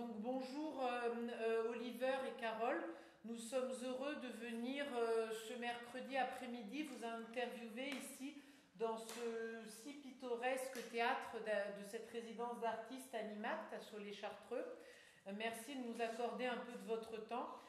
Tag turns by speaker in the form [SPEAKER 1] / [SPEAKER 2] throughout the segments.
[SPEAKER 1] Donc bonjour Oliver et Carole, nous sommes heureux de venir ce mercredi après-midi vous interviewer ici dans ce si pittoresque théâtre de cette résidence d'artistes Animact à Soleil-Chartreux. Merci de nous accorder un peu de votre temps.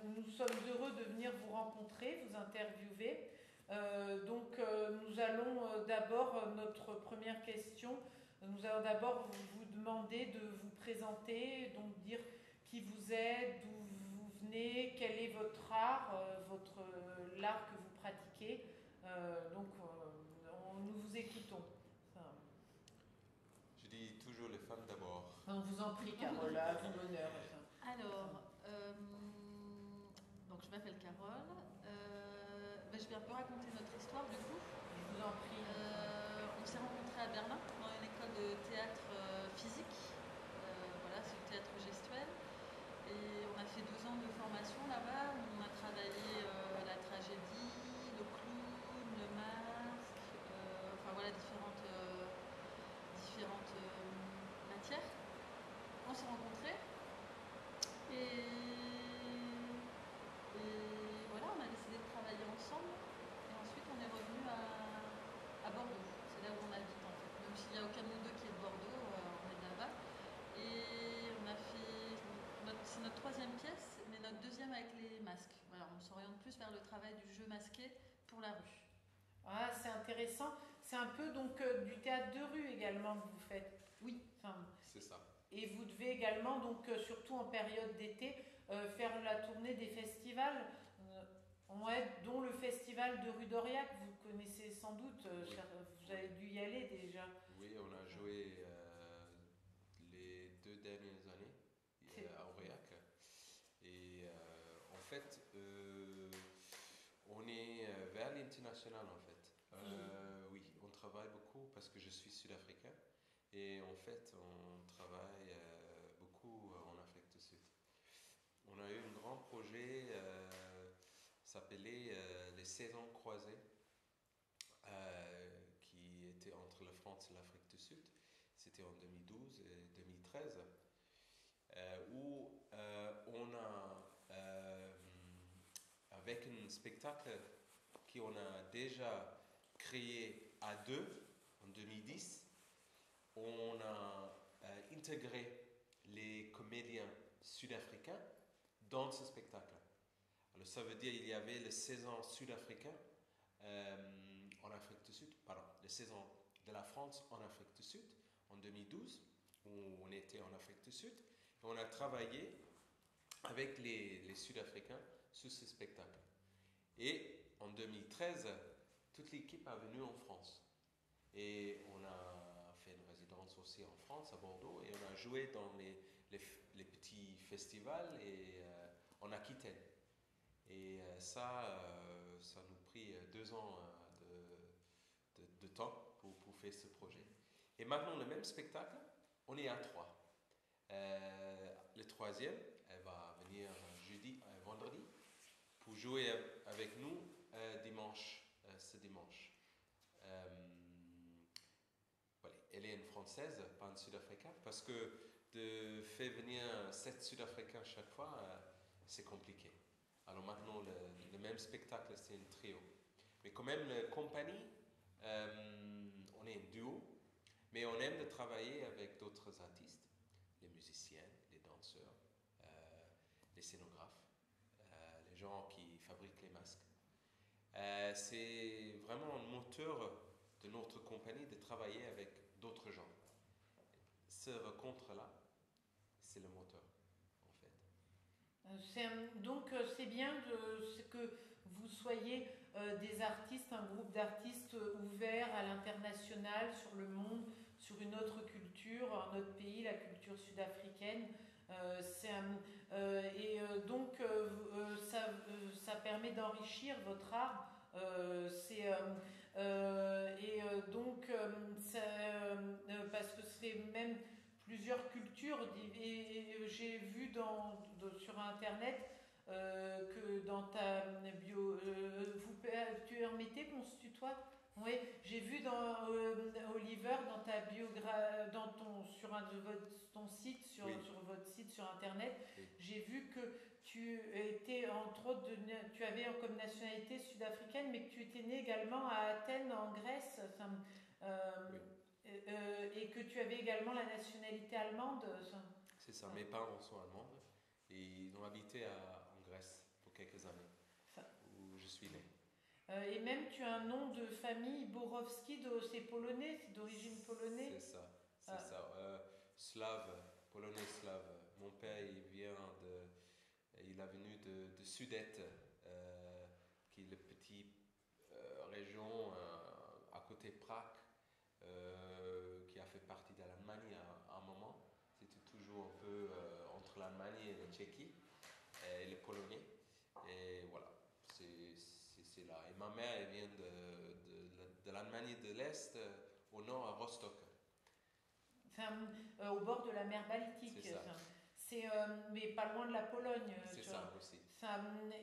[SPEAKER 1] Nous sommes heureux de venir vous rencontrer, vous interviewer. Nous allons d'abord, notre première question, nous allons d'abord vous demander de vous présenter, donc dire qui vous êtes, d'où vous venez, quel est votre art, l'art que vous pratiquez. Nous vous écoutons. Enfin,
[SPEAKER 2] je dis toujours les femmes d'abord.
[SPEAKER 1] on vous en prie, Carole, à vous l'honneur.
[SPEAKER 3] Alors, donc je m'appelle Carole. Je vais un peu raconter notre histoire du coup.
[SPEAKER 1] Je vous en prie.
[SPEAKER 3] On s'est rencontrés à Berlin dans une école de théâtre physique. C'est le théâtre gestuel. Et on a fait 2 ans de formation là-bas. On a travaillé la tragédie, le clown, le masque, différentes matières. On s'est rencontrés. Et voilà, on a décidé de travailler ensemble. Et ensuite, on est revenu à Bordeaux. C'est là où on habite en fait. Même s'il n'y a aucun de nous deux qui est de Bordeaux, on est de là-bas. Et on a fait. C'est notre 3e pièce, mais notre 2e avec les masques. Voilà, on s'oriente plus vers le travail du jeu masqué pour la rue.
[SPEAKER 1] Ah, c'est intéressant. C'est un peu donc du théâtre de rue également que vous faites.
[SPEAKER 3] Oui.
[SPEAKER 2] Enfin, c'est ça.
[SPEAKER 1] Et vous devez également, donc surtout en période d'été, faire la tournée des festivals, dont le festival de rue d'Aurillac, vous connaissez sans doute,
[SPEAKER 2] oui.
[SPEAKER 1] Vous avez dû y aller déjà.
[SPEAKER 2] Oui, on a joué les 2 dernières années à Aurillac. Et en fait, on est vers l'international en fait. Oui, on travaille beaucoup parce que je suis sud-africain. Et en fait, on travaille beaucoup en Afrique du Sud. On a eu un grand projet s'appelait les Saisons croisées, qui était entre la France et l'Afrique du Sud. C'était en 2012 et 2013, où on a, avec un spectacle qu'on a déjà créé à 2 en 2010, on a intégré les comédiens sud-africains dans ce spectacle. Alors ça veut dire qu'il y avait les saisons sud-africains en Afrique du Sud, les saisons de la France en Afrique du Sud en 2012, où on était en Afrique du Sud, et on a travaillé avec les Sud-Africains sur ce spectacle. Et en 2013, toute l'équipe est venue en France. Et on a fait une résidence aussi en France, à Bordeaux, et on a joué dans les petits festivals en Aquitaine. Et ça nous a pris 2 ans de temps pour faire ce projet. Et maintenant, le même spectacle, on est à 3. Le 3e, elle va venir vendredi, pour jouer avec nous ce dimanche. Voilà. Elle est une Française, pas une Sud-Africaine, parce que de faire venir 7 Sud-Africains chaque fois, c'est compliqué. Alors maintenant, le même spectacle, c'est un trio. Mais quand même, la compagnie, on est un duo, mais on aime de travailler avec d'autres artistes, les musiciens, les danseurs, les scénographes, les gens qui fabriquent les masques. C'est vraiment un moteur de notre compagnie de travailler avec d'autres gens. Ce rencontre-là, c'est le moteur, en fait.
[SPEAKER 1] Donc c'est bien que vous soyez des artistes, un groupe d'artistes ouverts à l'international, sur le monde, sur une autre culture, un autre pays, la culture sud-africaine. Ça permet d'enrichir votre art. Parce que c'est même plusieurs cultures, et j'ai vu sur internet que dans ta bio, tu permettez qu'on se tutoie? Oui, j'ai vu dans Oliver, dans ta biographie, sur un de ton site,
[SPEAKER 2] Oui.
[SPEAKER 1] sur votre site sur internet,
[SPEAKER 2] Oui.
[SPEAKER 1] j'ai vu que tu étais entre autres, tu avais comme nationalité sud-africaine, mais que tu étais né également à Athènes, en Grèce,
[SPEAKER 2] Oui.
[SPEAKER 1] et que tu avais également la nationalité allemande.
[SPEAKER 2] C'est ça, mes parents sont allemands et ils ont habité en Grèce pour quelques années, où je suis né.
[SPEAKER 1] Et même tu as un nom de famille, Borowski, c'est polonais, c'est d'origine polonaise.
[SPEAKER 2] C'est ça. Slave, polonais slave. Mon père, il est venu de Sudète, qui est la petite région à côté de Prague, qui a fait partie de l'Allemagne à un moment. C'était toujours un peu entre l'Allemagne et la Tchéquie et les Polonais. Et voilà, c'est là. Et ma mère, elle vient de l'Allemagne de l'Est, au nord à Rostock.
[SPEAKER 1] Au bord de la mer Baltique.
[SPEAKER 2] C'est ça.
[SPEAKER 1] Mais pas loin de la Pologne.
[SPEAKER 2] C'est ça aussi.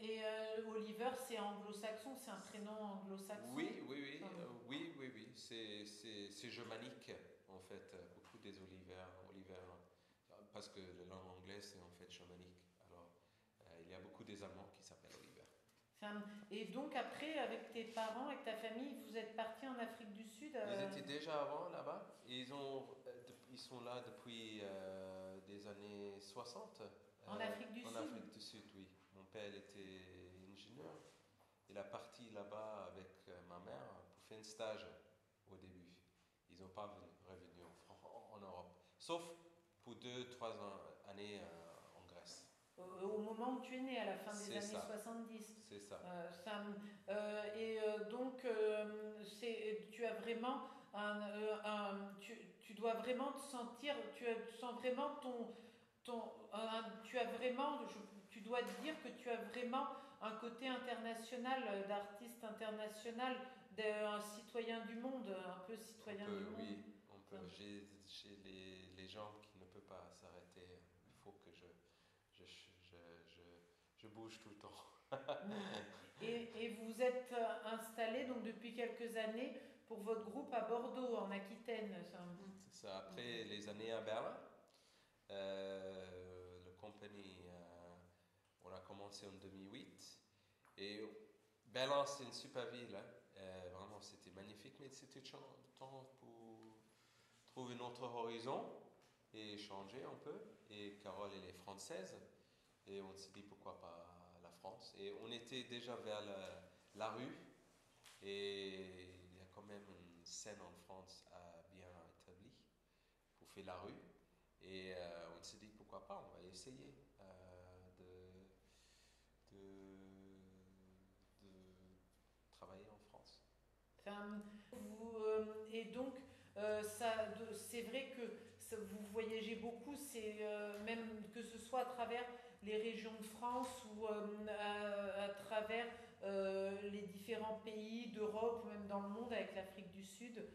[SPEAKER 1] Et Oliver, c'est anglo-saxon, c'est un prénom anglo-saxon.
[SPEAKER 2] Oui. C'est germanique en fait. Beaucoup des Oliver, parce que la langue anglaise c'est en fait germanique. Alors il y a beaucoup des Allemands qui s'appellent Oliver.
[SPEAKER 1] Et donc après, avec tes parents, avec ta famille, vous êtes partis en Afrique du Sud.
[SPEAKER 2] Ils étaient déjà avant là-bas. Ils sont là depuis des années 60.
[SPEAKER 1] En Afrique du Sud.
[SPEAKER 2] En Afrique du Sud, oui. Mon père était ingénieur. Il est parti là-bas avec ma mère pour faire un stage au début. Ils n'ont pas revenu en Europe. Sauf pour 2-3 années en Grèce.
[SPEAKER 1] Au moment où tu es né, à la fin des années
[SPEAKER 2] ça.
[SPEAKER 1] 70.
[SPEAKER 2] C'est ça.
[SPEAKER 1] Donc, tu as vraiment tu dois vraiment te sentir, tu sens vraiment tu dois te dire que tu as vraiment un côté international, d'artiste international, d'un citoyen du monde, un peu citoyen du monde.
[SPEAKER 2] Oui, on peut. J'ai les jambes qui ne peuvent pas s'arrêter. Il faut que je bouge tout le temps.
[SPEAKER 1] Et vous êtes installé donc depuis quelques années pour votre groupe à Bordeaux, en Aquitaine.
[SPEAKER 2] C'est ça. Après les années à Berlin, la compagnie, on a commencé en 2008. Et Berlin, c'est une super ville. Vraiment, c'était magnifique, mais c'était temps pour trouver notre horizon et changer un peu. Et Carole, elle est française. Et on s'est dit pourquoi pas la France. Et on était déjà vers la rue. Et il y a quand même une scène en France bien établie pour faire la rue. Et on s'est dit pourquoi pas, on va essayer de travailler en France.
[SPEAKER 1] Et donc, c'est vrai que vous voyagez beaucoup, même que ce soit à travers les régions de France ou à travers les différents pays d'Europe, même dans le monde, avec l'Afrique du Sud.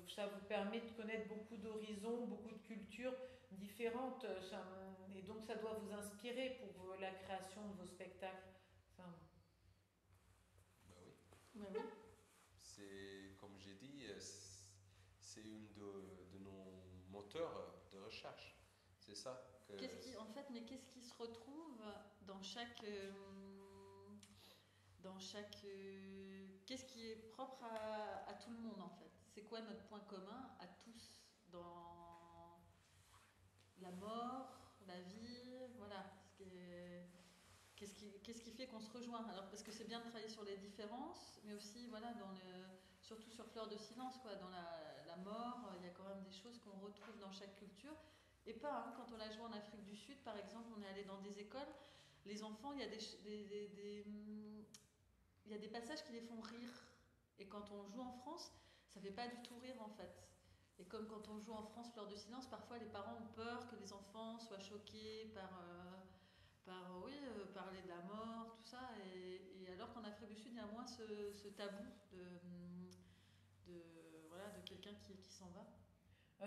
[SPEAKER 1] Ça vous permet de connaître beaucoup d'horizons, beaucoup de cultures différentes. Et donc, ça doit vous inspirer pour la création de vos spectacles.
[SPEAKER 3] Ben oui.
[SPEAKER 2] C'est, comme j'ai dit, c'est une de nos moteurs de recherche. C'est ça.
[SPEAKER 3] Qu'est-ce qui se retrouve dans chaque qu'est-ce qui est propre à tout le monde en fait? C'est quoi notre point commun à tous dans la mort, la vie, voilà. Qu'est-ce qui fait qu'on se rejoint? Alors parce que c'est bien de travailler sur les différences, mais aussi voilà surtout sur Fleur de Silence quoi, dans la mort, il y a quand même des choses qu'on retrouve dans chaque culture. Et pas, hein, quand on a joué en Afrique du Sud, par exemple, on est allé dans des écoles, les enfants, il y a des passages qui les font rire. Et quand on joue en France, ça ne fait pas du tout rire en fait. Et comme quand on joue en France Fleur de Silence, parfois les parents ont peur que les enfants soient choqués par parler de la mort, tout ça. Et alors qu'en Afrique du Sud, il y a moins ce tabou de quelqu'un qui s'en va.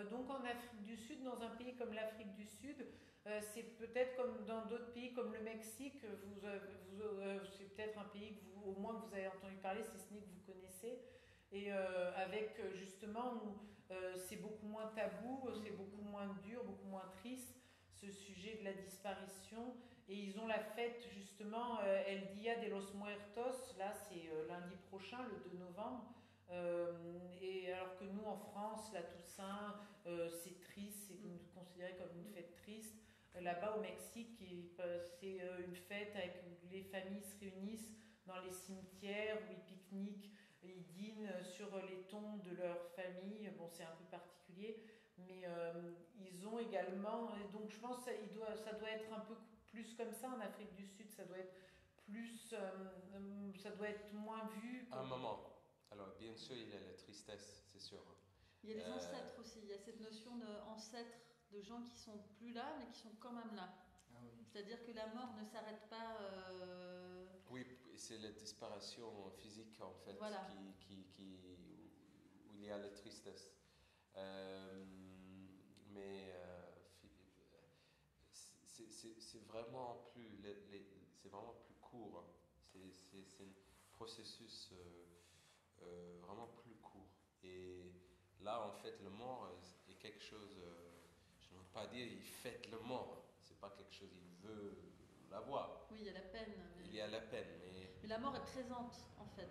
[SPEAKER 1] Donc en Afrique du Sud, dans un pays comme l'Afrique du Sud, c'est peut-être comme dans d'autres pays comme le Mexique, c'est peut-être un pays au moins que vous avez entendu parler, si ce n'est que vous connaissez. et avec justement où c'est beaucoup moins tabou, c'est beaucoup moins dur, beaucoup moins triste, ce sujet de la disparition. Et ils ont la fête justement El Dia de los Muertos, là c'est lundi prochain, le 2 novembre. Et alors que nous en France, la Toussaint, c'est triste, c'est considéré comme une fête triste. Là-bas au Mexique, c'est une fête avec où les familles se réunissent dans les cimetières, où ils pique-niquent, ils dînent sur les tombes de leur famille. Bon, c'est un peu particulier, mais ils ont également. Et donc je pense que ça doit être un peu plus comme ça en Afrique du Sud, ça doit être plus. Ça doit être moins vu.
[SPEAKER 2] Un moment. Alors, bien sûr, il y a la tristesse, c'est sûr.
[SPEAKER 3] Il y a les ancêtres aussi, il y a cette notion d'ancêtres, de gens qui sont plus là, mais qui sont quand même là.
[SPEAKER 4] Ah oui.
[SPEAKER 3] C'est-à-dire que la mort ne s'arrête pas.
[SPEAKER 2] Oui, c'est la disparition physique, en fait,
[SPEAKER 3] Voilà.
[SPEAKER 2] où il y a la tristesse. Mais c'est vraiment c'est vraiment plus court. C'est un processus vraiment plus court. Et là, en fait, le mort est quelque chose. Je ne veux pas dire il fête le mort. C'est pas quelque chose il veut l'avoir.
[SPEAKER 3] Oui, il y a la peine.
[SPEAKER 2] Il y a la peine, mais
[SPEAKER 3] la mort est présente, en fait.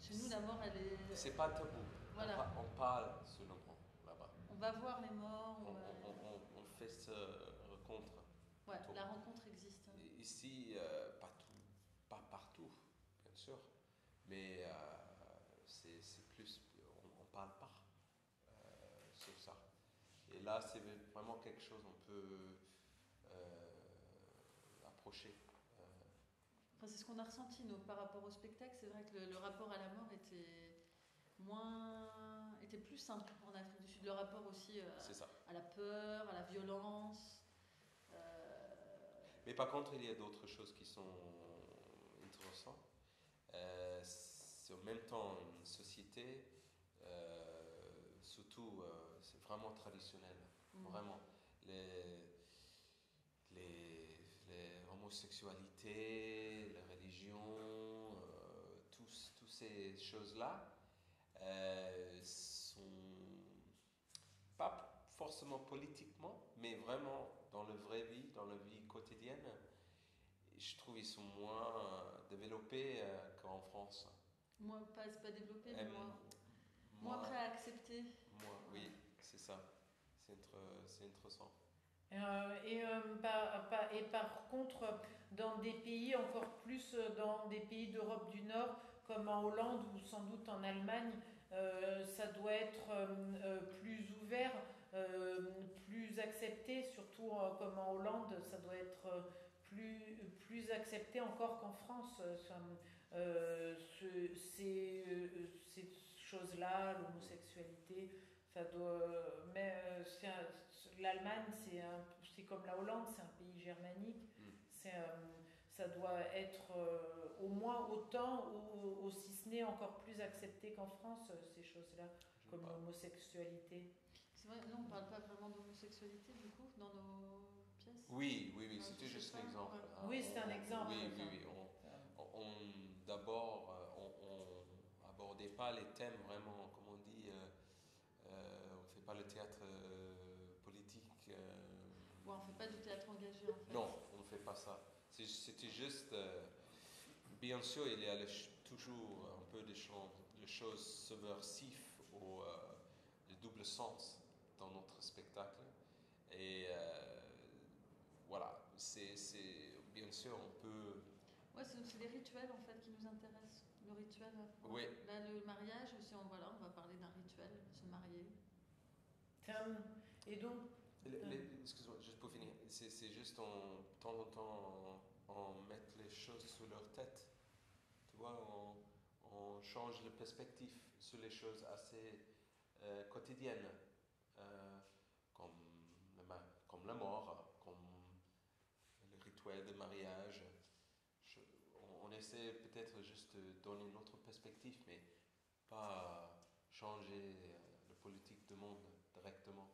[SPEAKER 3] Chez nous, la mort, elle est.
[SPEAKER 2] C'est pas tabou.
[SPEAKER 3] Voilà.
[SPEAKER 2] On parle sur le mort là-bas.
[SPEAKER 3] On va voir les morts.
[SPEAKER 2] On fait ce rencontre.
[SPEAKER 3] Ouais, la rencontre existe.
[SPEAKER 2] Ici, pas partout, bien sûr, mais c'est plus, on parle pas sur ça. Et là, c'est vraiment quelque chose qu'on peut approcher.
[SPEAKER 3] Enfin, c'est ce qu'on a ressenti, nous, par rapport au spectacle. C'est vrai que le rapport à la mort était plus simple en Afrique du Sud. Le rapport aussi à la peur, à la violence.
[SPEAKER 2] Mais par contre, il y a d'autres choses qui sont intéressantes. C'est en même temps une société, surtout, c'est vraiment traditionnel. Vraiment. Les homosexualités, la religion, toutes ces choses-là sont pas forcément politiquement, mais vraiment dans la vraie vie, dans la vie quotidienne. Je trouve qu'ils sont moins développés qu'en France.
[SPEAKER 3] C'est pas développé, mais moins prêt à accepter.
[SPEAKER 2] Oui, c'est ça. C'est intéressant.
[SPEAKER 1] Et par contre, dans des pays encore plus, dans des pays d'Europe du Nord, comme en Hollande ou sans doute en Allemagne, ça doit être plus ouvert, plus accepté, surtout comme en Hollande, ça doit être plus accepté encore qu'en France. Ces choses-là, l'homosexualité, ça doit. Mais l'Allemagne, c'est comme la Hollande, c'est un pays germanique. Ça doit être au moins autant, si ce n'est encore plus accepté qu'en France, ces choses-là, comme l'homosexualité.
[SPEAKER 3] C'est vrai, nous on ne parle pas vraiment d'homosexualité du coup dans nos pièces.
[SPEAKER 2] Oui, c'était juste un exemple.
[SPEAKER 1] Oui, c'est un exemple.
[SPEAKER 2] Oui. D'abord, on n'abordait pas les thèmes vraiment, comme on dit, on ne fait pas le théâtre politique.
[SPEAKER 3] On ne fait pas du théâtre engagé en fait.
[SPEAKER 2] Non, on ne fait pas ça. C'était juste, bien sûr, il y a toujours un peu de choses subversives ou de double sens dans notre spectacle. Et voilà, c'est bien sûr, on peut.
[SPEAKER 3] Ouais, c'est les rituels en fait qui nous intéressent. Le rituel.
[SPEAKER 2] Oui.
[SPEAKER 3] Là, le mariage aussi, on va parler d'un rituel, se marier.
[SPEAKER 1] Et donc.
[SPEAKER 2] Excuse-moi, juste pour finir, c'est juste de temps en temps on met les choses sur leur tête. Tu vois, on change de perspective sur les choses assez quotidiennes, comme la mort, comme le rituel de mariage. On essaie peut-être juste de donner une autre perspective, mais pas changer la politique du monde directement.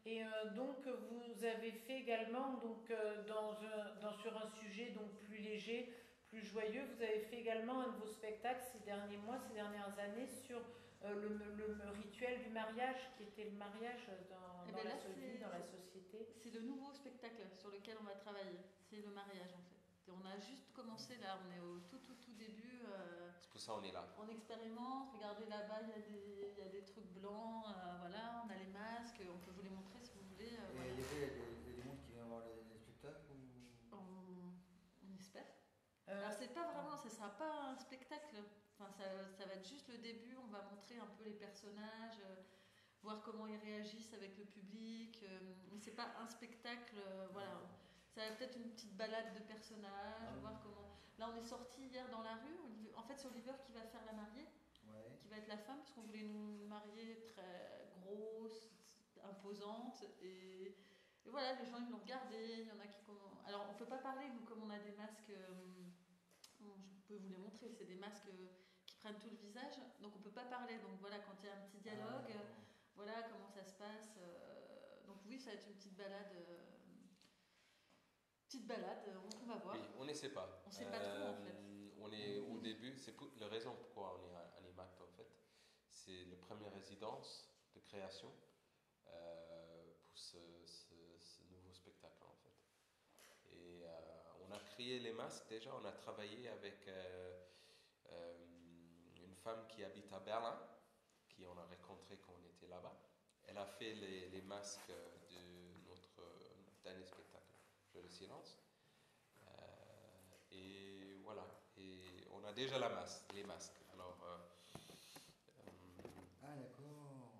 [SPEAKER 1] Et donc vous avez fait également donc sur un sujet donc plus léger plus joyeux. Vous avez fait également un de vos spectacles ces derniers mois, ces dernières années, sur le rituel du mariage, qui était le mariage dans la société.
[SPEAKER 3] C'est le nouveau spectacle sur lequel on va travailler. C'est le mariage en fait. Et on a juste commencé là, on est au tout début.
[SPEAKER 2] C'est pour ça qu'on est là.
[SPEAKER 3] On expérimente, regardez là-bas, il y a des trucs blancs, voilà, on a les masques, on peut vous les montrer si vous voulez.
[SPEAKER 4] Et il y a des mondes qui viennent voir les spectacles ou...
[SPEAKER 3] On espère. Alors c'est pas vraiment, ça sera pas un spectacle, enfin, ça va être juste le début, on va montrer un peu les personnages, voir comment ils réagissent avec le public, mais c'est pas un spectacle, voilà. Ça va peut-être une petite balade de personnages, voir comment... Là on est sorti hier dans la rue, en fait c'est Oliver qui va faire la mariée, qui va être la femme, parce qu'on voulait une mariée très grosse, imposante, et voilà, les gens ils l'ont regardé, il y en a qui... Alors on peut pas parler, nous comme on a des masques, je peux vous les montrer, c'est des masques qui prennent tout le visage, donc on peut pas parler, donc voilà, quand il y a un petit dialogue, voilà comment ça se passe, donc oui, ça va être une petite balade... on va voir.
[SPEAKER 2] Oui, on ne sait pas.
[SPEAKER 3] On ne sait pas trop en fait.
[SPEAKER 2] On est au début, c'est la raison pourquoi on est à Animact en fait. C'est la première résidence de création pour ce nouveau spectacle en fait. Et on a créé les masques déjà, on a travaillé avec une femme qui habite à Berlin, qui on a rencontré quand on était là-bas. Elle a fait les masques de notre dernier spectacle, Jeu de silence. Et voilà, et on a déjà les masques. Alors,
[SPEAKER 4] Ah d'accord.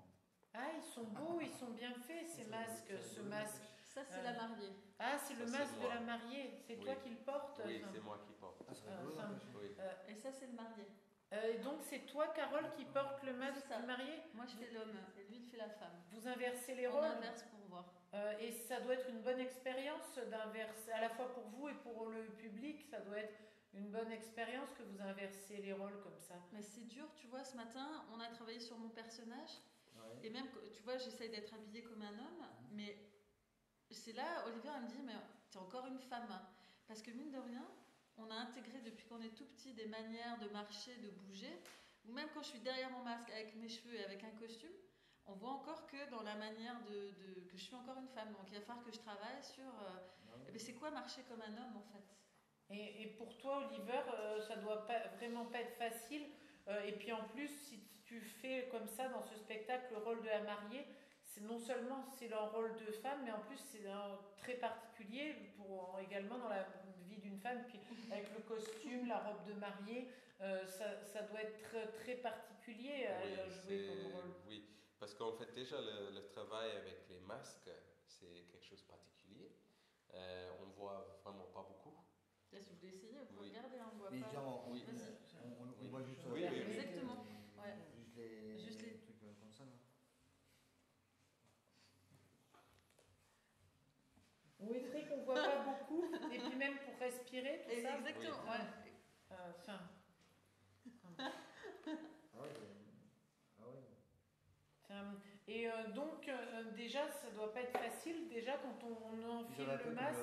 [SPEAKER 1] Ah, ils sont beaux, ils sont bien faits ces masques, ce masque.
[SPEAKER 3] Ça c'est la mariée.
[SPEAKER 1] Ah, c'est le
[SPEAKER 2] Ça,
[SPEAKER 1] masque
[SPEAKER 2] c'est
[SPEAKER 1] de
[SPEAKER 2] moi.
[SPEAKER 1] la mariée, c'est toi qui le portes?
[SPEAKER 2] oui, c'est moi qui porte.
[SPEAKER 4] Ah, c'est rigolo.
[SPEAKER 2] Oui.
[SPEAKER 3] Et ça c'est le marié.
[SPEAKER 1] Et donc c'est toi, Carole, qui porte le masque
[SPEAKER 3] C'est ça.
[SPEAKER 1] du marié?
[SPEAKER 3] Moi je fais l'homme et lui il fait la femme.
[SPEAKER 1] Vous inversez les
[SPEAKER 3] On
[SPEAKER 1] rôles?
[SPEAKER 3] inverse pour voir.
[SPEAKER 1] Et ça doit être une bonne expérience d'inverser, à la fois pour vous et pour le public, ça doit être une bonne expérience que vous inversez les rôles comme ça.
[SPEAKER 3] Mais c'est dur, tu vois, ce matin, on a travaillé sur mon personnage. Et même, tu vois, j'essaye d'être habillée comme un homme. Mais c'est là, Olivier elle me dit, mais t'es encore une femme. Parce que mine de rien, on a intégré depuis qu'on est tout petit des manières de marcher, de bouger. Ou même quand je suis derrière mon masque avec mes cheveux et avec un costume, on voit encore que dans la manière que je suis encore une femme. Donc il va falloir que je travaille sur... c'est quoi marcher comme un homme en fait?
[SPEAKER 1] Et pour toi, Oliver, ça doit vraiment pas être facile. Et puis en plus, si tu fais comme ça dans ce spectacle le rôle de la mariée, c'est non seulement c'est leur rôle de femme, mais en plus c'est un très particulier également dans la vie d'une femme. Puis avec le costume, la robe de mariée, ça doit être très, très particulier à jouer comme rôle.
[SPEAKER 2] Oui, parce qu'en fait déjà le travail avec les masques, c'est quelque chose de particulier. On voit vraiment pas beaucoup.
[SPEAKER 3] Là, si vous voulez essayer, vous pouvez
[SPEAKER 2] Oui.
[SPEAKER 3] regarder, on voit
[SPEAKER 4] Mais
[SPEAKER 3] pas.
[SPEAKER 4] genre, on
[SPEAKER 2] Oui.
[SPEAKER 4] voit juste...
[SPEAKER 2] Oui, oui, oui.
[SPEAKER 3] Exactement. Ouais.
[SPEAKER 4] Juste les trucs comme ça, là.
[SPEAKER 1] Oui, c'est vrai qu'on voit pas beaucoup. Et puis même pour respirer, tout ça.
[SPEAKER 3] Exactement.
[SPEAKER 2] Oui.
[SPEAKER 3] Ouais.
[SPEAKER 1] Enfin,
[SPEAKER 4] Ah ouais. Ah ouais.
[SPEAKER 1] et donc, déjà, ça doit pas être facile. Déjà, quand on enfile le masque,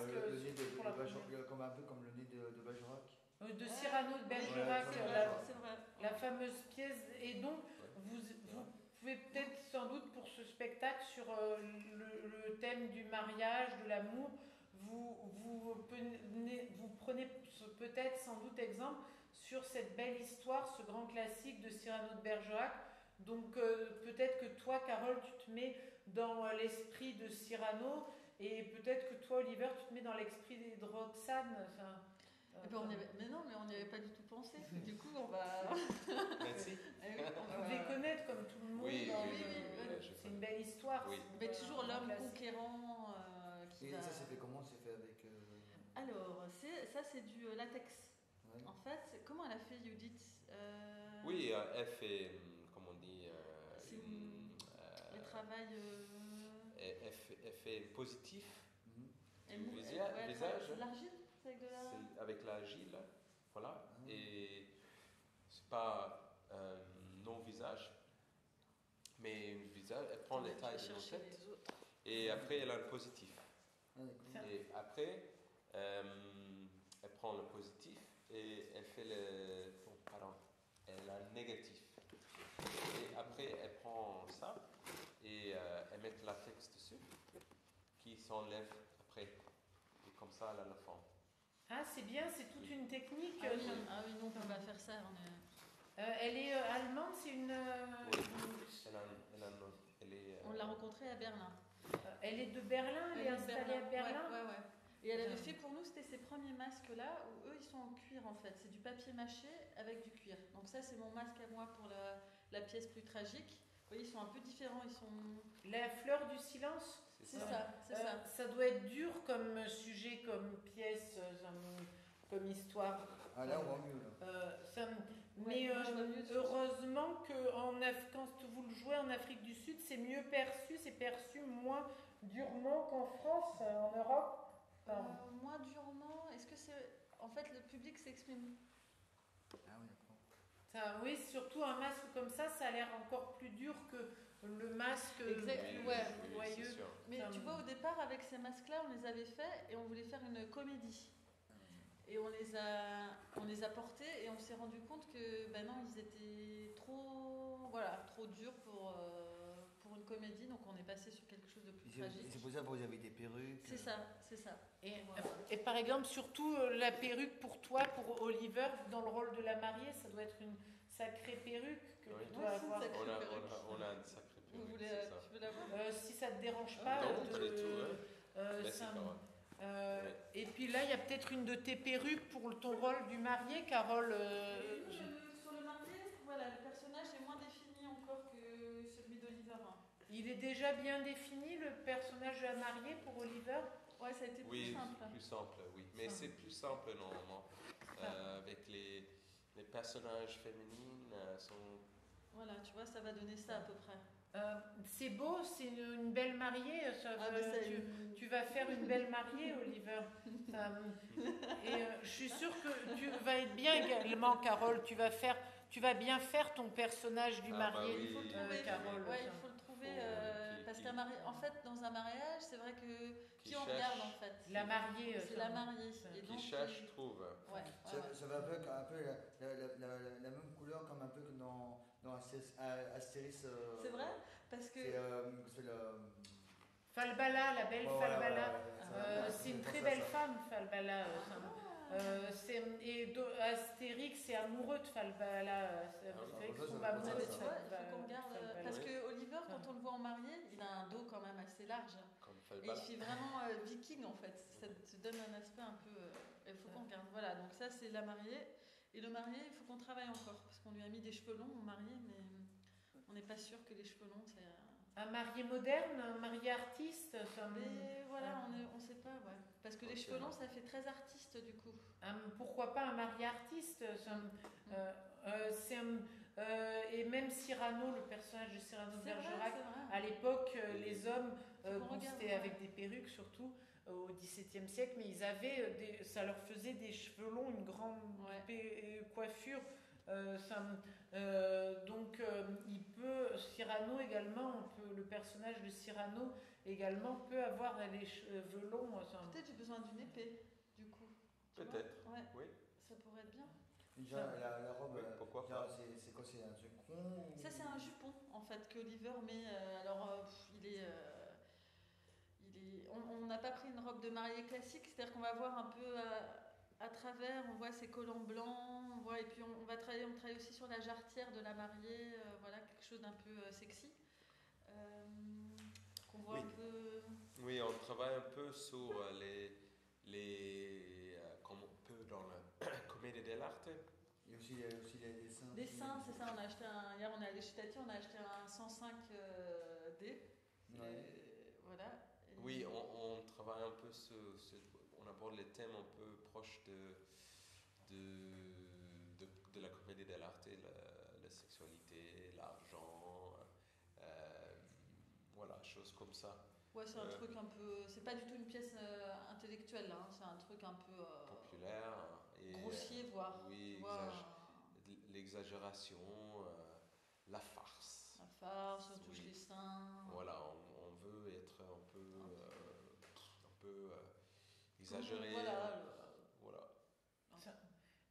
[SPEAKER 1] pour la première.
[SPEAKER 4] Comme un peu comme le nez de Bergerac.
[SPEAKER 1] De Cyrano de Bergerac,
[SPEAKER 4] Ouais,
[SPEAKER 3] C'est vrai.
[SPEAKER 1] la fameuse pièce. Et donc, vous pouvez peut-être, sans doute, pour ce spectacle, sur le thème du mariage, de l'amour, vous prenez peut-être, sans doute, exemple sur cette belle histoire, ce grand classique de Cyrano de Bergerac. Donc, peut-être que toi, Carole, tu te mets dans l'esprit de Cyrano, et peut-être que toi, Oliver, tu te mets dans l'esprit de Roxane.
[SPEAKER 3] Mais non, mais on n'y avait pas du tout pensé. Du coup, on va.
[SPEAKER 2] Merci.
[SPEAKER 1] Vous devez connaître comme tout le monde.
[SPEAKER 2] Oui,
[SPEAKER 1] c'est une belle histoire.
[SPEAKER 2] Oui.
[SPEAKER 3] Mais toujours l'homme conquérant qui
[SPEAKER 4] Et
[SPEAKER 3] va.
[SPEAKER 4] ça, c'est fait comment? C'est fait avec...
[SPEAKER 3] Alors, ça, c'est du latex.
[SPEAKER 4] Ouais.
[SPEAKER 3] En fait, comment elle a fait, Judith
[SPEAKER 2] Oui, elle fait, comment on dit...
[SPEAKER 3] le travail.
[SPEAKER 2] Elle fait positif
[SPEAKER 3] Elle
[SPEAKER 2] du visage.
[SPEAKER 3] C'est de l'argile? C'est avec de la.
[SPEAKER 2] C'est avec l'argile, voilà. Et c'est pas non visage, mais une visage. Elle prend les tailles de nos têtes. Et après, elle a le positif.
[SPEAKER 4] Ah, d'accord.
[SPEAKER 2] Et après, elle prend le positif et elle fait le... oh, pardon, elle a le négatif. Et après, elle prend ça et elle met la texte dessus qui s'enlève après. Et comme ça, elle a la forme.
[SPEAKER 1] Ah, c'est bien, c'est toute une technique.
[SPEAKER 3] Ah oui, non, on peut pas faire ça.
[SPEAKER 1] Elle est allemande, c'est une.
[SPEAKER 2] Oui. Elle est,
[SPEAKER 3] On l'a rencontrée à Berlin.
[SPEAKER 1] Elle est de Berlin, elle est installée à Berlin.
[SPEAKER 3] Ouais. Et elle avait fait pour nous, c'était ces premiers masques là, où eux ils sont en cuir en fait. C'est du papier mâché avec du cuir. Donc ça c'est mon masque à moi pour la pièce plus tragique. Vous voyez, ils sont un peu différents. Ils sont.
[SPEAKER 1] La fleur du silence.
[SPEAKER 3] C'est ça.
[SPEAKER 1] Ça doit être dur comme sujet, comme pièce, comme histoire.
[SPEAKER 4] Ah là, on voit mieux. Là.
[SPEAKER 1] Mais heureusement que quand vous le jouez en Afrique du Sud, c'est mieux perçu, c'est perçu moins durement qu'en France, en Europe.
[SPEAKER 3] Moins durement. Est-ce que c'est. En fait, le public s'exprime.
[SPEAKER 4] Ah oui, d'accord.
[SPEAKER 1] Oui, surtout un masque comme ça a l'air encore plus dur que le masque joyeux.
[SPEAKER 3] Mais tu vois, au départ, avec ces masques-là, on les avait faits et on voulait faire une comédie. Et on les a portés et on s'est rendu compte que non, ils étaient trop durs pour une comédie, donc on est passé sur quelque chose de plus tragique.
[SPEAKER 4] Et c'est pour ça que vous avez des perruques.
[SPEAKER 3] C'est ça.
[SPEAKER 1] Et par exemple, surtout la perruque pour toi, pour Oliver, dans le rôle de la mariée, ça doit être une sacrée perruque que tu dois avoir.
[SPEAKER 2] On a une sacrée perruque.
[SPEAKER 3] Tu veux la voir
[SPEAKER 1] si ça te dérange pas. Et puis là, il y a peut-être une de tes perruques pour ton rôle du marié, Carole.
[SPEAKER 3] Sur le marié, voilà, le personnage est moins défini encore que celui d'Oliver.
[SPEAKER 1] Il est déjà bien défini, le personnage de la mariée pour Oliver?
[SPEAKER 3] Ouais, ça a été plus simple.
[SPEAKER 2] Oui, plus simple, oui. Mais c'est plus simple normalement. Avec les personnages féminines sont...
[SPEAKER 3] Voilà, tu vois, ça va donner ça à peu près.
[SPEAKER 1] C'est beau, c'est une belle mariée. Tu vas faire une belle mariée, Oliver. Et je suis sûre que tu vas être bien également, Carole. Tu vas bien faire ton personnage du marié,
[SPEAKER 3] il faut le trouver,
[SPEAKER 1] Carole.
[SPEAKER 3] Il faut le trouver parce en fait, dans un mariage, c'est vrai que qui on regarde en fait.
[SPEAKER 1] La mariée.
[SPEAKER 3] C'est la mariée.
[SPEAKER 2] Qui cherche trouve.
[SPEAKER 3] Ouais.
[SPEAKER 4] Ça va avec un peu la même couleur comme un peu que dans Astérix.
[SPEAKER 3] C'est vrai parce que.
[SPEAKER 4] C'est le.
[SPEAKER 1] Falbala, la belle Falbala. C'est une très belle femme, Falbala. Astérix est amoureux de Falbala. Astérix tombe amoureux de Falbala.
[SPEAKER 3] Il faut qu'on regarde. Parce que Oliver, quand on le voit en marié, il a un dos quand même assez large. Et il fait vraiment viking en fait. Ça te donne un aspect un peu. Il faut qu'on regarde. Voilà, donc ça c'est la mariée. Et le marié, il faut qu'on travaille encore. Parce qu'on lui a mis des cheveux longs au marié, mais on n'est pas sûr que les cheveux longs, c'est.
[SPEAKER 1] Un marié moderne, un marié artiste.
[SPEAKER 3] Mais voilà, on sait pas, ouais. Parce que les cheveux longs, ça fait très artiste du coup.
[SPEAKER 1] Pourquoi pas un marié artiste et même Cyrano, le personnage de Cyrano de Bergerac, à l'époque, les hommes, c'était avec des perruques surtout, au XVIIe siècle, mais ils avaient ça leur faisait des cheveux longs, une grande coiffure. Donc Cyrano également, le personnage de Cyrano également peut avoir les cheveux longs.
[SPEAKER 3] Peut-être j'ai besoin d'une épée, du coup.
[SPEAKER 2] Peut-être, oui.
[SPEAKER 3] Ça pourrait être bien.
[SPEAKER 4] Déjà, la robe,
[SPEAKER 2] pourquoi pas.
[SPEAKER 4] c'est quoi? C'est un jupon?
[SPEAKER 3] Ça, c'est un jupon, en fait, que Oliver met. On n'a pas pris une robe de mariée classique, c'est-à-dire qu'on va voir un peu à travers, on voit ses collants blancs, et puis on travaille aussi sur la jarretière de la mariée, voilà, quelque chose d'un peu sexy. Qu'on voit un peu.
[SPEAKER 2] Oui, on travaille un peu sur comme un peu dans la comédie dell'arte.
[SPEAKER 4] Il y a aussi les dessins.
[SPEAKER 3] Dessins, c'est ça, hier on est allé chez Tati, on a acheté un 105D. Voilà.
[SPEAKER 2] Oui, on travaille un peu on aborde les thèmes un peu proches de la comédie dell'arte, la sexualité, l'argent, voilà, choses comme ça.
[SPEAKER 3] Ouais, c'est un truc un peu. C'est pas du tout une pièce intellectuelle, là, hein, c'est un truc un peu.
[SPEAKER 2] Populaire. Et,
[SPEAKER 3] grossier, voire.
[SPEAKER 2] Oui, l'exagération, la farce.
[SPEAKER 3] La farce, on touche les seins.
[SPEAKER 2] Voilà, on veut être un peu exagéré.
[SPEAKER 3] Voilà.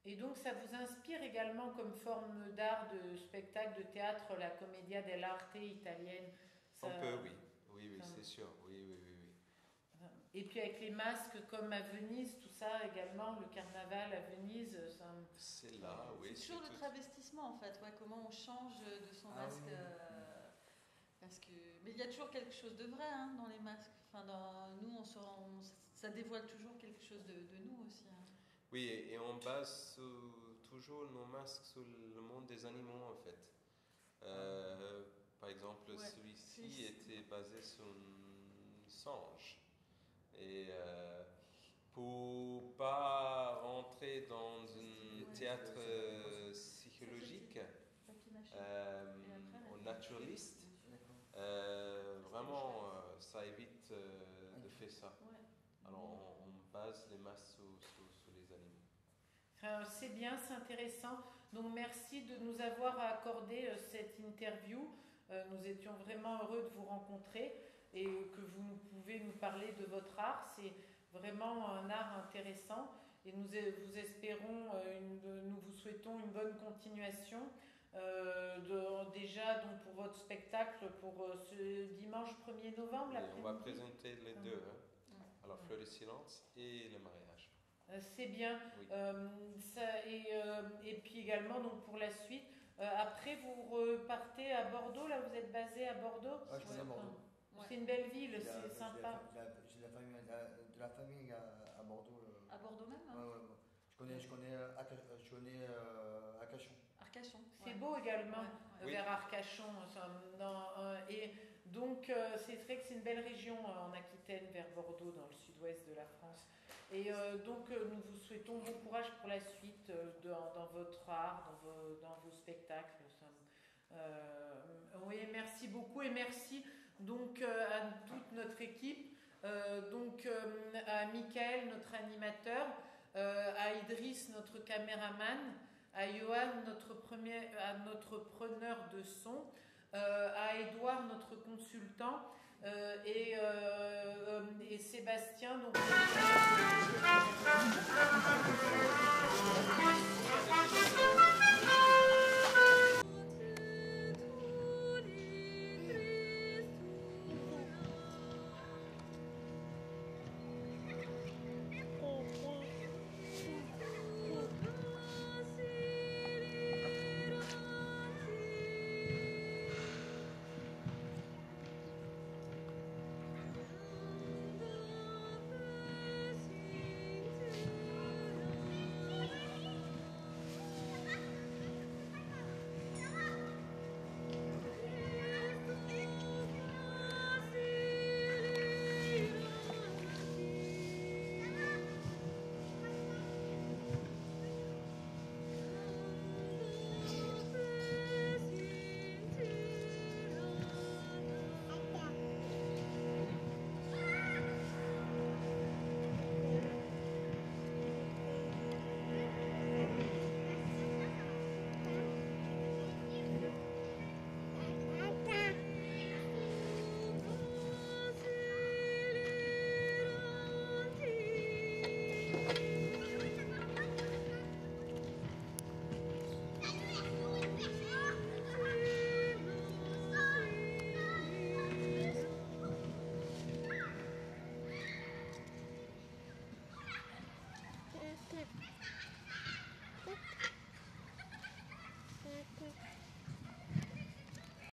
[SPEAKER 1] Et donc ça vous inspire également comme forme d'art, de spectacle, de théâtre, la commedia dell'arte italienne?
[SPEAKER 2] Un peu, oui. Oui,
[SPEAKER 1] ça-
[SPEAKER 2] c'est sûr. Oui.
[SPEAKER 1] Et puis avec les masques comme à Venise, tout ça également, le carnaval à Venise, ça...
[SPEAKER 2] C'est là, oui.
[SPEAKER 3] C'est toujours le
[SPEAKER 2] tout-
[SPEAKER 3] travestissement en fait, ouais, comment on change de son
[SPEAKER 4] Ah
[SPEAKER 3] masque.
[SPEAKER 4] oui.
[SPEAKER 3] Parce que... Mais il y a toujours quelque chose de vrai hein, dans les masques. Enfin, nous, ça dévoile toujours quelque chose de nous aussi. Hein.
[SPEAKER 2] Oui, et on base toujours nos masques sur le monde des animaux, en fait. Par exemple,
[SPEAKER 3] Ouais,
[SPEAKER 2] celui-ci était basé sur un singe. Et pour pas rentrer dans un
[SPEAKER 3] Ouais.
[SPEAKER 2] théâtre
[SPEAKER 3] Ça,
[SPEAKER 2] psychologique,
[SPEAKER 3] c'était papier mâché. Et après,
[SPEAKER 2] au naturaliste,
[SPEAKER 4] D'accord.
[SPEAKER 2] vraiment, ça évite de faire ça.
[SPEAKER 3] Ouais.
[SPEAKER 2] Alors, on base les masques sur les animaux.
[SPEAKER 1] C'est bien, c'est intéressant. Donc merci de nous avoir accordé cette interview. Nous étions vraiment heureux de vous rencontrer et que vous pouvez nous parler de votre art. C'est vraiment un art intéressant et nous espérons, nous vous souhaitons une bonne continuation. Déjà donc pour votre spectacle pour ce dimanche 1er novembre.
[SPEAKER 2] Et on va
[SPEAKER 1] l'après-midi.
[SPEAKER 2] présenter les deux, hein. Alors Fleur du Silence et le mariage.
[SPEAKER 1] C'est bien.
[SPEAKER 2] Oui.
[SPEAKER 1] Et puis également donc pour la suite. Après vous repartez à Bordeaux. Là vous êtes basé à Bordeaux.
[SPEAKER 4] Ouais, je connais Bordeaux.
[SPEAKER 3] Ouais.
[SPEAKER 1] C'est une belle ville,
[SPEAKER 4] J'ai
[SPEAKER 1] c'est sympa.
[SPEAKER 4] j'ai de la famille à Bordeaux.
[SPEAKER 3] À Bordeaux même hein.
[SPEAKER 4] Ouais. Je connais Arcachon.
[SPEAKER 3] Arcachon.
[SPEAKER 1] C'est
[SPEAKER 3] ouais.
[SPEAKER 1] beau également,
[SPEAKER 3] Ouais,
[SPEAKER 2] Oui.
[SPEAKER 1] vers Arcachon. Et donc, c'est vrai que c'est une belle région en Aquitaine, vers Bordeaux, dans le sud-ouest de la France. Et donc, nous vous souhaitons bon courage pour la suite dans votre art, dans vos spectacles. Oui, merci beaucoup et merci donc à toute notre équipe, à Michael, notre animateur, à Idriss, notre caméraman, à Johan, notre preneur de son, à Edouard, notre consultant, et Sébastien, donc